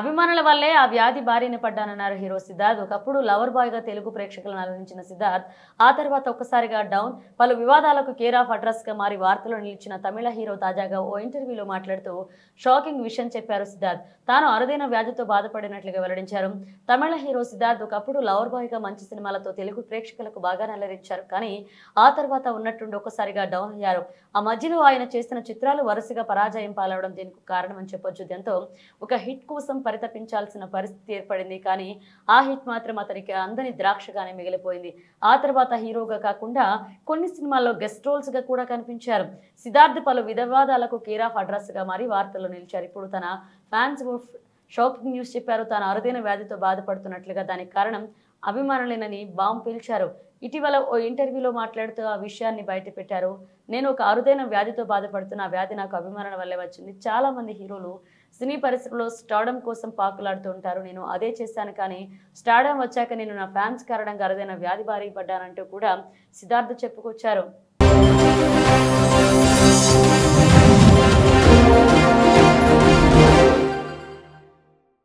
అభిమానుల వల్లే ఆ వ్యాధి బారిన పడ్డానన్నారు హీరో సిద్ధార్థ్. ఒకప్పుడు లవర్ బాయ్ గా తెలుగు ప్రేక్షకులను అలరించిన సిద్ధార్థ్ ఆ తర్వాత ఒక్కసారిగా డౌన్. పలు వివాదాలకు కేర్ ఆఫ్ అడ్రస్ గా మారి వార్తల్లో నిలిచిన తమిళ హీరో తాజాగా ఓ ఇంటర్వ్యూలో మాట్లాడుతూ షాకింగ్ విషయం చెప్పారు సిద్ధార్థ్. తాను అరుదైన వ్యాధితో బాధపడినట్లుగా వెల్లడించారు. తమిళ హీరో సిద్ధార్థ్ ఒకప్పుడు లవర్ బాయ్ గా మంచి సినిమాలతో తెలుగు ప్రేక్షకులకు బాగా అలరించారు. కానీ ఆ తర్వాత ఉన్నట్టుండి ఒక్కసారిగా డౌన్ అయ్యారు. ఆ మధ్యలో ఆయన చేసిన చిత్రాలు వరుసగా పరాజయం పాలవడం దీనికి కారణమని చెప్పొచ్చు. దీంతో ఒక హిట్ కోసం పరితపించాల్సిన పరిస్థితి ఏర్పడింది. కానీ ఆ హిట్ మాత్రం అతనికి అందని ద్రాక్షగానే మిగిలిపోయింది. ఆ తర్వాత హీరోగా కాకుండా కొన్ని సినిమాల్లో గెస్ట్ రోల్స్ గా కూడా కనిపించారు. సిద్ధార్థ్ పలు వివాదాలకు కేర్ ఆఫ్ అడ్రస్ గా మారి వార్తల్లో నిలిచారు. ఇప్పుడు తన ఫ్యాన్స్ షాకింగ్ న్యూస్ చెప్పారు. తాను అరుదైన వ్యాధితో బాధపడుతున్నట్లుగా, దానికి కారణం అభిమానులేనని బాంబు పేల్చారు. ఇటీవల ఓ ఇంటర్వ్యూలో మాట్లాడుతూ ఆ విషయాన్ని బయటపెట్టారు. నేను ఒక అరుదైన వ్యాధితో బాధపడుతున్న ఆ వ్యాధి నాకు అభిమానుల వల్లే వచ్చింది. చాలా మంది హీరోలు సినీ పరిశ్రమలో స్టార్డమ్ కోసం పాకులాడుతూ ఉంటారు. నేను అదే చేశాను. కానీ స్టార్డమ్ వచ్చాక నేను నా ఫ్యాన్స్ కారణంగా అరుదైన వ్యాధి బారి పడ్డానంటూ కూడా సిద్ధార్థ్ చెప్పుకొచ్చారు.